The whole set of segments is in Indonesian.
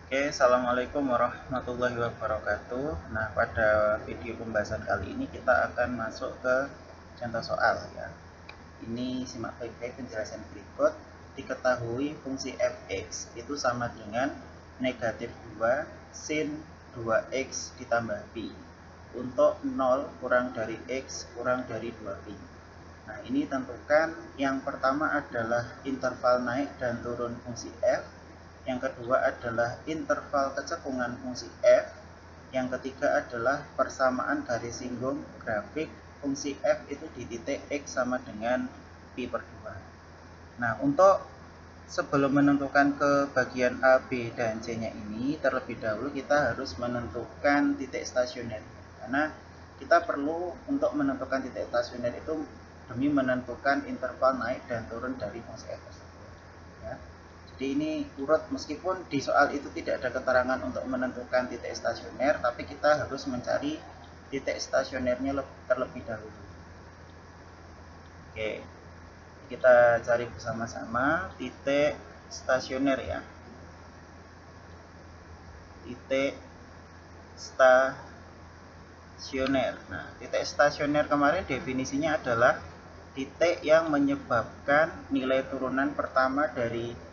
Oke, assalamualaikum warahmatullahi wabarakatuh. Nah, pada video pembahasan kali ini kita akan masuk ke contoh soal ya. Ini simak baik-baik penjelasan berikut. Diketahui fungsi fx itu sama dengan negatif 2 sin 2x ditambah pi untuk 0 kurang dari x kurang dari 2pi. Nah, ini tentukan yang pertama adalah interval naik dan turun fungsi f. Yang kedua adalah interval kecekungan fungsi f. Yang ketiga adalah persamaan garis singgung grafik fungsi f itu di titik x sama dengan pi per 2. Nah, untuk sebelum menentukan ke bagian A, B, dan C nya ini, terlebih dahulu kita harus menentukan titik stasioner. Karena kita perlu untuk menentukan titik stasioner itu demi menentukan interval naik dan turun dari fungsi f tersebut ya. Jadi ini urut, meskipun di soal itu tidak ada keterangan untuk menentukan titik stasioner, tapi kita harus mencari titik stasionernya terlebih dahulu. Oke, kita cari bersama-sama titik stasioner ya. Titik stasioner. Nah, titik stasioner kemarin definisinya adalah titik yang menyebabkan nilai turunan pertama dari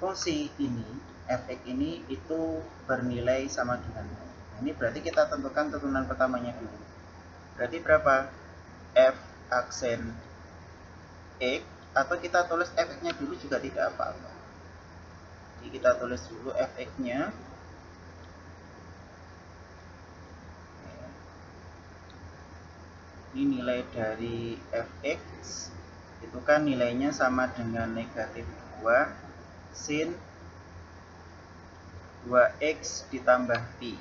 fungsi ini, fx ini itu bernilai sama dengan 0. Nah, ini berarti kita tentukan turunan pertamanya dulu. Berarti berapa? F aksen x, atau kita tulis fx-nya dulu juga tidak apa-apa. Jadi kita tulis dulu fx-nya. Ini nilai dari fx itu kan nilainya sama dengan negatif 2 sin 2x ditambah pi.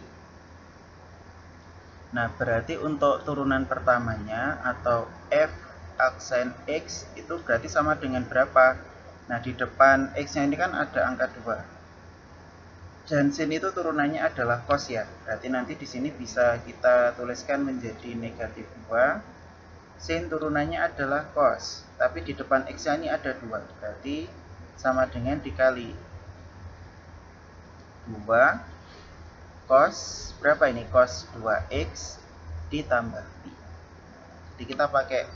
Nah, berarti untuk turunan pertamanya atau f aksen x itu berarti sama dengan berapa? Nah, di depan x-nya ini kan ada angka 2. Dan sin itu turunannya adalah cos ya. Berarti nanti di sini bisa kita tuliskan menjadi negatif 2. Sin turunannya adalah cos. Tapi di depan x-nya ini ada 2. Berarti sama dengan dikali 2 cos berapa ini? Cos 2x ditambah pi. Jadi kita pakai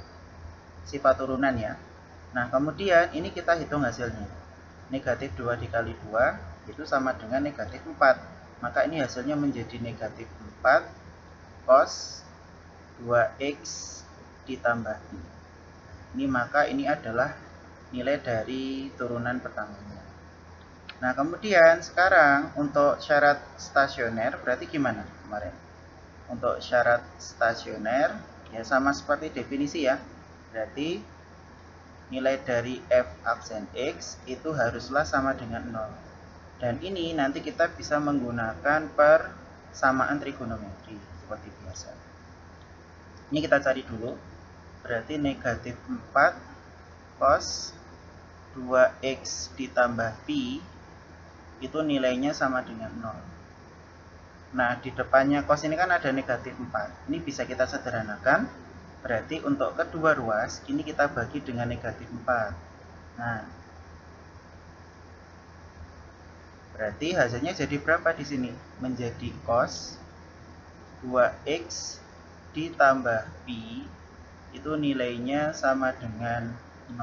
sifat turunan ya. Nah, kemudian ini kita hitung hasilnya. Negatif 2 dikali 2 itu sama dengan negatif 4. Maka ini hasilnya menjadi negatif 4 cos 2x ditambah pi. Ini maka ini adalah nilai dari turunan pertamanya. Nah, kemudian sekarang untuk syarat stasioner berarti gimana kemarin? Untuk syarat stasioner ya sama seperti definisi ya. Berarti nilai dari f aksen x itu haruslah sama dengan 0. Dan ini nanti kita bisa menggunakan persamaan trigonometri seperti biasa. Ini kita cari dulu. Berarti negatif 4 cos 2x ditambah pi itu nilainya sama dengan 0. Nah, di depannya cos ini kan ada negatif 4. Ini bisa kita sederhanakan. Berarti untuk kedua ruas ini kita bagi dengan negatif 4. Nah, berarti hasilnya jadi berapa di sini? Menjadi cos 2x ditambah pi itu nilainya sama dengan 0.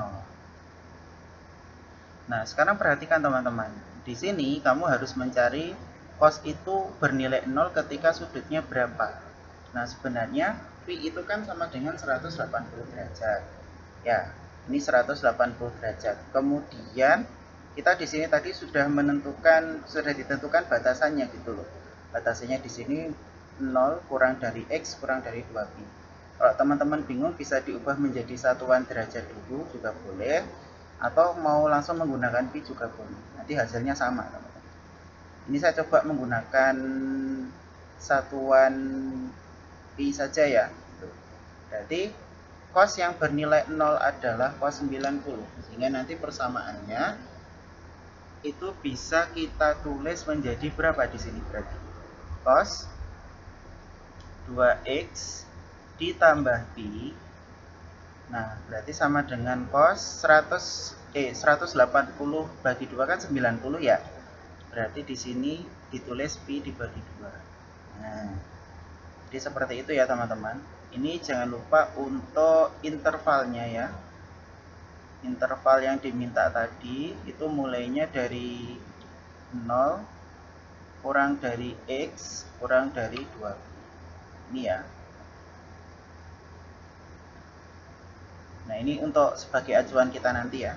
Nah, sekarang perhatikan teman-teman. Di sini kamu harus mencari cos itu bernilai 0 ketika sudutnya berapa. Nah, sebenarnya pi itu kan sama dengan 180 derajat. Ya, ini 180 derajat. Kemudian kita di sini tadi sudah ditentukan batasannya gitu loh. Batasannya di sini 0 kurang dari x kurang dari 2pi. Kalau teman-teman bingung bisa diubah menjadi satuan derajat dulu juga boleh, atau mau langsung menggunakan pi juga boleh. Nanti hasilnya sama, teman-teman. Ini saya coba menggunakan satuan pi saja ya. Berarti cos yang bernilai 0 adalah cos 90. Sehingga nanti persamaannya itu bisa kita tulis menjadi berapa di sini berarti? Cos 2x ditambah pi. Nah, berarti sama dengan cos 180 bagi 2 kan 90 ya. berarti di sini ditulis Pi dibagi 2. Nah, jadi seperti itu ya teman-teman. Ini jangan lupa untuk intervalnya ya. Interval yang diminta tadi itu mulainya dari 0 kurang dari X kurang dari 2. Ini ya. Nah, ini untuk sebagai acuan kita nanti ya.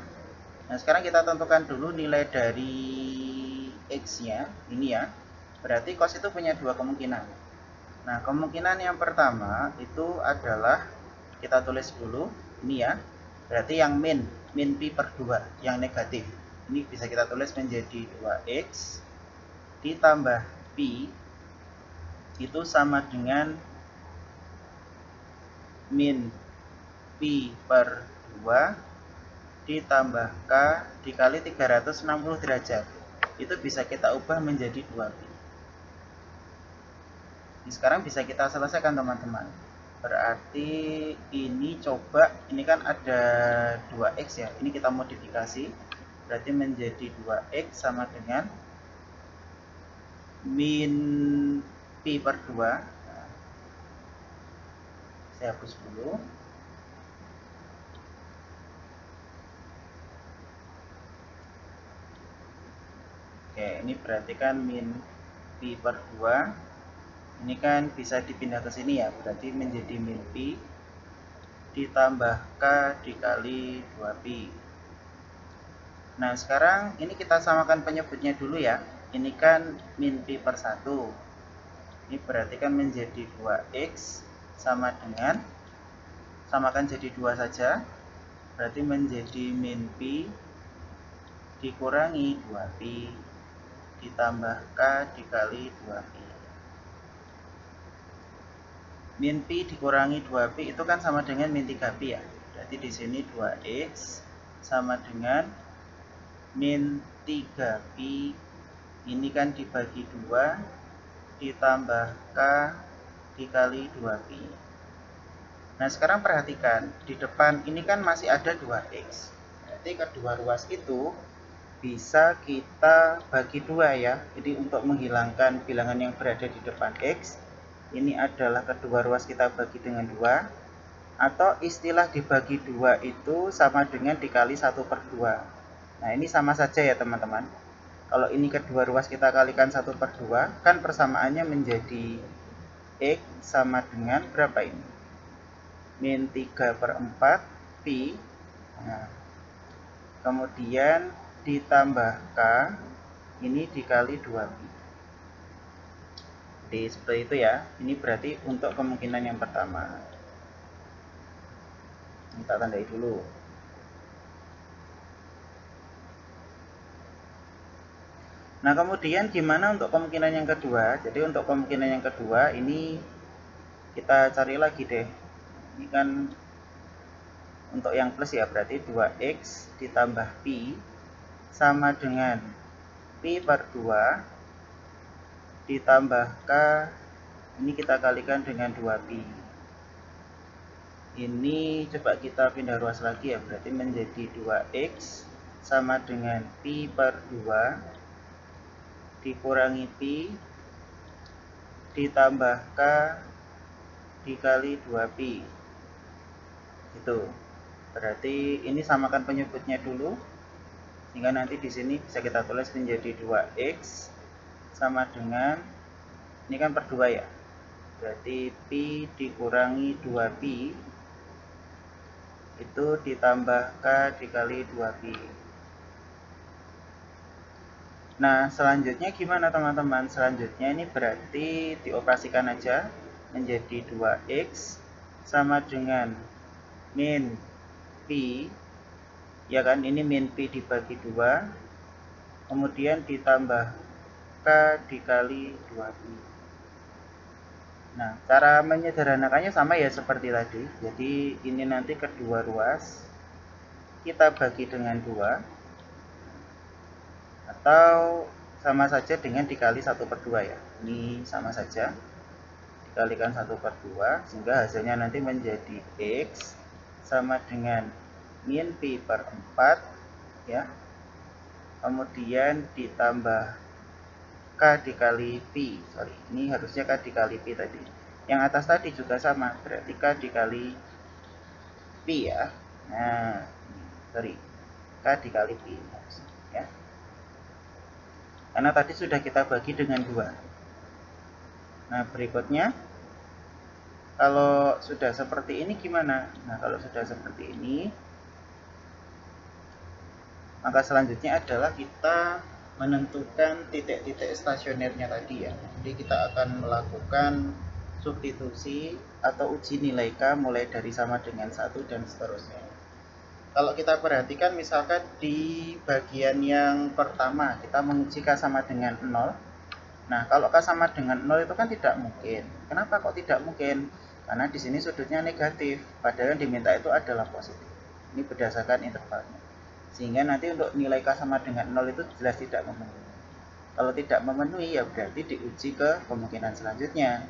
Nah, sekarang kita tentukan dulu nilai dari X-nya. Ini ya. Berarti cos itu punya dua kemungkinan. Nah, kemungkinan yang pertama itu adalah kita tulis dulu. Ini ya. Berarti yang min pi per 2, yang negatif. Ini bisa kita tulis menjadi 2X ditambah pi itu sama dengan min pi per 2 ditambah K dikali 360 derajat. Itu bisa kita ubah menjadi 2pi. Ini sekarang bisa kita selesaikan teman-teman. Berarti ini coba, ini kan ada 2X ya. Ini kita modifikasi. Berarti menjadi 2X sama dengan min pi per 2. Nah, saya hapus dulu. Oke, ini berarti kan min pi per 2. Ini kan bisa dipindah ke sini ya, berarti menjadi min pi ditambah K dikali 2pi. Nah, sekarang ini kita samakan penyebutnya dulu ya. Ini kan min pi per 1. Ini berarti kan menjadi 2X sama dengan, samakan jadi 2 saja. Berarti menjadi min pi dikurangi 2pi ditambah K dikali 2pi. Min pi dikurangi 2pi itu kan sama dengan min 3pi ya. Berarti di sini 2X sama dengan min 3pi. Ini kan dibagi 2 ditambah K dikali 2pi. Nah, sekarang perhatikan, di depan ini kan masih ada 2X. Berarti kedua ruas itu bisa kita bagi 2 ya. Jadi untuk menghilangkan bilangan yang berada di depan X, ini adalah kedua ruas kita bagi dengan 2. Atau istilah dibagi 2 itu sama dengan dikali 1 per 2. Nah, ini sama saja ya teman-teman. Kalau ini kedua ruas kita kalikan 1 per 2, kan persamaannya menjadi X sama dengan berapa ini? Min 3 per 4 pi. Nah, kemudian ditambah K, ini dikali 2pi. Jadi seperti itu ya. Ini berarti untuk kemungkinan yang pertama. Kita tandai dulu. Nah, kemudian gimana untuk kemungkinan yang kedua? Jadi untuk kemungkinan yang kedua ini kita cari lagi deh. Ini kan untuk yang plus ya, berarti 2X ditambah pi sama dengan pi per 2 ditambah K, ini kita kalikan dengan 2pi. Ini coba kita pindah ruas lagi ya, berarti menjadi 2X sama dengan pi per 2 dikurangi pi ditambah K dikali 2pi. Itu. Berarti ini samakan penyebutnya dulu. Sehingga nanti di sini bisa kita tulis menjadi 2X sama dengan, ini kan per 2 ya. Berarti pi dikurangi 2pi itu ditambah K dikali 2pi. Nah, selanjutnya gimana teman-teman? Selanjutnya ini berarti dioperasikan aja menjadi 2X sama dengan min pi, ya kan, ini min pi dibagi 2, kemudian ditambah K dikali 2pi. Nah, cara menyederhanakannya sama ya seperti tadi. Jadi ini nanti kedua ruas kita bagi dengan 2, atau sama saja dengan dikali 1 per 2 ya. Ini sama saja, dikalikan 1 per 2, sehingga hasilnya nanti menjadi X sama dengan min pi per 4 ya. Kemudian ditambah K dikali Pi. Sorry, ini harusnya K dikali Pi tadi. Yang atas tadi juga sama, berarti K dikali Pi ya. Nah, sorry, K dikali Pi ya. Karena tadi sudah kita bagi dengan 2. Nah, berikutnya kalau sudah seperti ini gimana? Nah, kalau sudah seperti ini, maka selanjutnya adalah kita menentukan titik-titik stasionernya tadi ya. Jadi kita akan melakukan substitusi atau uji nilai K mulai dari sama dengan 1 dan seterusnya. Kalau kita perhatikan misalkan di bagian yang pertama kita menguji K sama dengan 0. Nah, kalau K sama dengan 0 itu kan tidak mungkin. Kenapa kok tidak mungkin? Karena di sini sudutnya negatif, padahal yang diminta itu adalah positif. Ini berdasarkan intervalnya. Sehingga nanti untuk nilai K sama dengan 0 itu jelas tidak memenuhi. Kalau tidak memenuhi ya berarti diuji ke kemungkinan selanjutnya.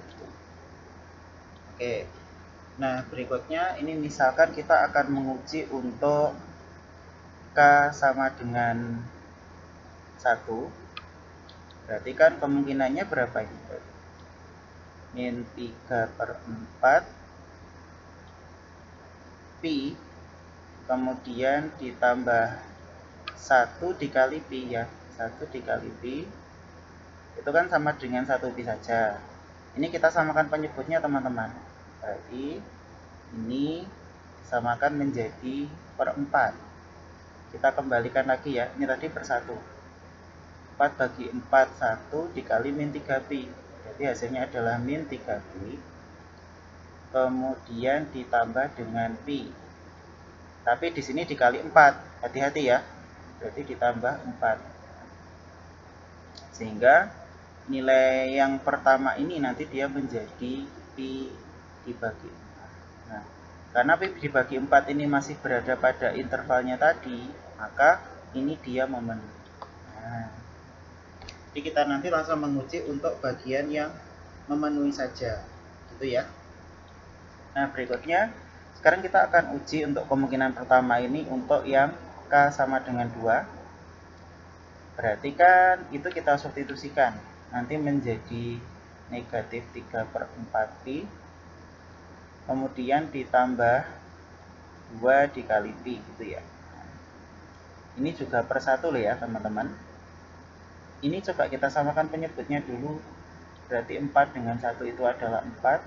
Oke. Nah, berikutnya ini misalkan kita akan menguji untuk K sama dengan 1. Berarti kan kemungkinannya berapa ini? Min 3/4 Pi kemudian ditambah 1 dikali Pi ya. 1 dikali Pi itu kan sama dengan 1 Pi saja. Ini kita samakan penyebutnya teman-teman. Berarti ini samakan menjadi per 4. Kita kembalikan lagi ya. Ini tadi per 1. 4 bagi 4 1 dikali min 3 Pi. Jadi hasilnya adalah min 3 Pi. Kemudian ditambah dengan Pi. Tapi di sini dikali 4. Hati-hati ya. Berarti ditambah 4. Sehingga nilai yang pertama ini nanti dia menjadi Pi dibagi 4. Nah, karena Pi dibagi 4 ini masih berada pada intervalnya tadi, maka ini dia memenuhi. Nah, jadi kita nanti langsung menguji untuk bagian yang memenuhi saja, gitu ya. Nah, berikutnya sekarang kita akan uji untuk kemungkinan pertama ini untuk yang K sama dengan 2. Berarti kan itu kita substitusikan. Nanti menjadi negatif 3/4 Pi. Kemudian ditambah 2 dikali Pi gitu ya. Ini juga per 1 loh ya teman-teman. Ini coba kita samakan penyebutnya dulu. Berarti 4 dengan 1 itu adalah 4.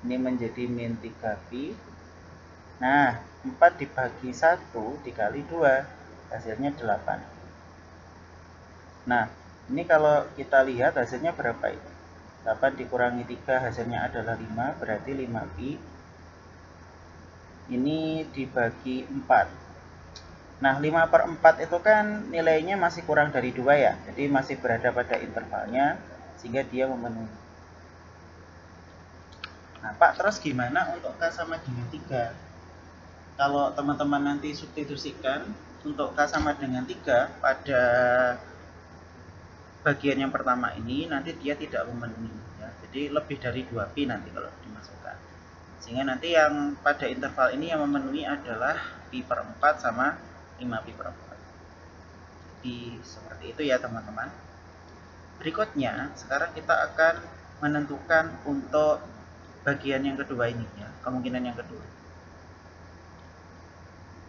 Ini menjadi min 3 Pi. Nah, 4 dibagi 1 dikali 2, hasilnya 8. Nah, ini kalau kita lihat hasilnya berapa ini? 8 dikurangi 3 hasilnya adalah 5, berarti 5 Pi. Ini dibagi 4. Nah, 5/4 itu kan nilainya masih kurang dari 2 ya. Jadi masih berada pada intervalnya, sehingga dia memenuhi. Nah, Pak, terus gimana untuk K sama dengan 3? Kalau teman-teman nanti substitusikan untuk K sama dengan 3 pada bagian yang pertama ini, nanti dia tidak memenuhi ya. Jadi lebih dari 2 Pi nanti kalau dimasukkan. Sehingga nanti yang pada interval ini yang memenuhi adalah Pi per 4 sama 5 Pi per 4. Jadi seperti itu ya teman-teman. Berikutnya, sekarang kita akan menentukan untuk bagian yang kedua ini ya, kemungkinan yang kedua.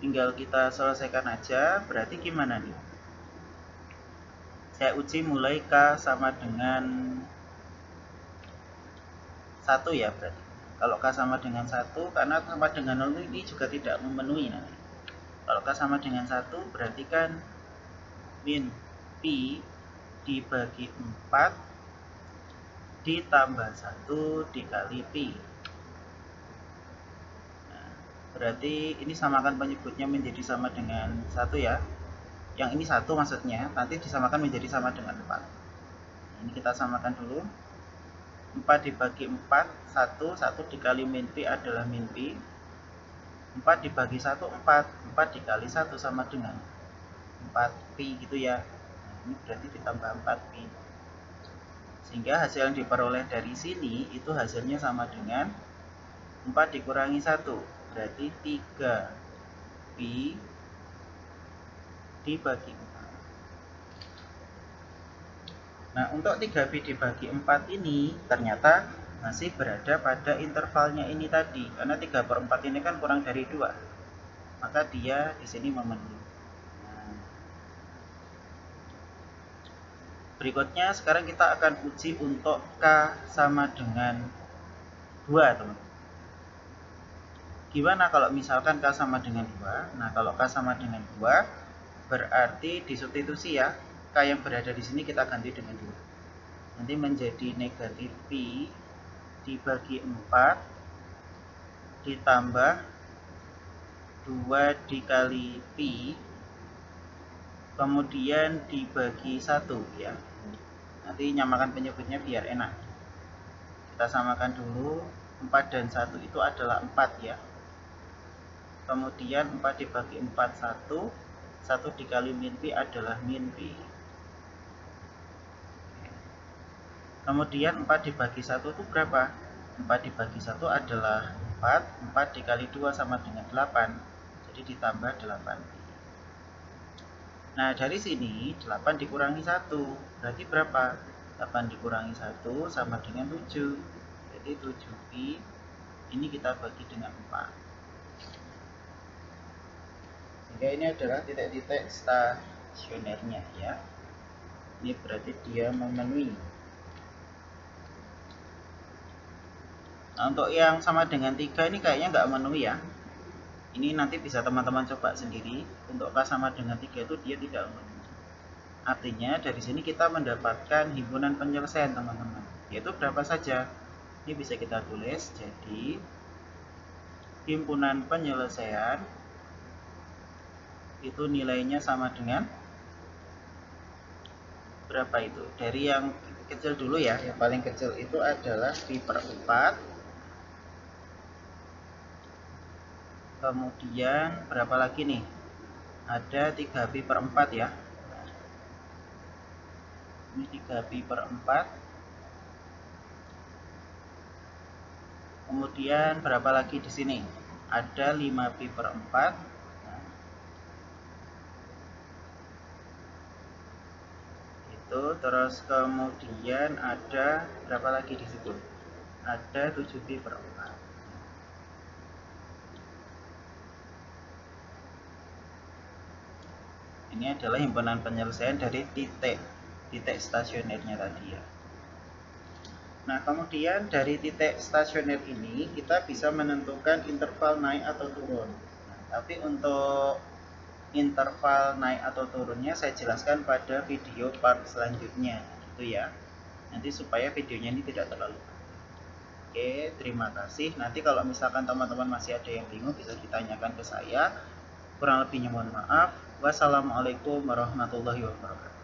Tinggal kita selesaikan aja, berarti gimana nih? Saya uji mulai K sama dengan 1 ya berarti. Kalau K sama dengan 1, karena sama dengan 0 ini juga tidak memenuhi nanti. Kalau K sama dengan 1, berarti kan min Pi dibagi 4 ditambah 1 dikali Pi. Nah, berarti ini samakan penyebutnya menjadi sama dengan 1 ya. Yang ini 1 maksudnya, nanti disamakan menjadi sama dengan 4. Ini kita samakan dulu. 4 dibagi 4, 1 dikali min Pi adalah min Pi. 4 dibagi 1, 4. 4 dikali 1 sama dengan 4 Pi gitu ya. Nah, ini berarti ditambah 4 Pi. Sehingga hasil yang diperoleh dari sini itu hasilnya sama dengan 4 dikurangi 1. Berarti 3 Pi dibagi 4. Nah, untuk 3B dibagi 4 ini ternyata masih berada pada intervalnya ini tadi. Karena 3/4 ini kan kurang dari 2. Maka dia di sini memenuhi. Nah, berikutnya sekarang kita akan uji untuk K sama dengan 2, teman-teman. Gimana kalau misalkan K sama dengan 2? Nah, kalau K sama dengan 2 berarti disubstitusi ya. K yang berada di sini kita ganti dengan 2. Nanti menjadi negatif Pi dibagi 4 ditambah 2 dikali Pi kemudian dibagi 1 ya. Nanti nyamakan penyebutnya biar enak. Kita samakan dulu. 4 dan 1 itu adalah 4 ya. Kemudian 4 dibagi 4 1. 1 dikali min Pi adalah min Pi. Kemudian 4 dibagi 1 itu berapa? 4 dibagi 1 adalah 4. 4 dikali 2 sama dengan 8. Jadi ditambah 8 Pi. Nah, dari sini 8 dikurangi 1. Berarti berapa? 8 dikurangi 1 sama dengan 7. Jadi 7 Pi. Ini kita bagi dengan 4. Sehingga ini adalah titik-titik stasionernya ya. Ini berarti dia memenuhi. Nah, untuk yang sama dengan 3 ini kayaknya nggak memenuhi ya. Ini nanti bisa teman-teman coba sendiri. Untuk K sama dengan 3 itu dia tidak memenuhi. Artinya dari sini kita mendapatkan himpunan penyelesaian teman-teman. Yaitu berapa saja? Ini bisa kita tulis. Jadi himpunan penyelesaian itu nilainya sama dengan berapa itu? Dari yang kecil dulu ya. Yang paling kecil itu adalah Pi/4. Kemudian berapa lagi nih? Ada 3Pi/4 ya. Ini 3Pi/4. Kemudian berapa lagi di sini? Ada 5Pi/4. Nah, itu terus kemudian ada berapa lagi di situ? Ada 7Pi/4. Ini adalah himpunan penyelesaian dari titik stasionernya tadi ya. Nah, kemudian dari titik stasioner ini kita bisa menentukan interval naik atau turun. Nah, tapi untuk interval naik atau turunnya saya jelaskan pada video part selanjutnya gitu ya. Nanti supaya videonya ini tidak terlalu panjang. Oke, terima kasih. Nanti kalau misalkan teman-teman masih ada yang bingung bisa ditanyakan ke saya. Kurang lebihnya mohon maaf. Wassalamualaikum warahmatullahi wabarakatuh.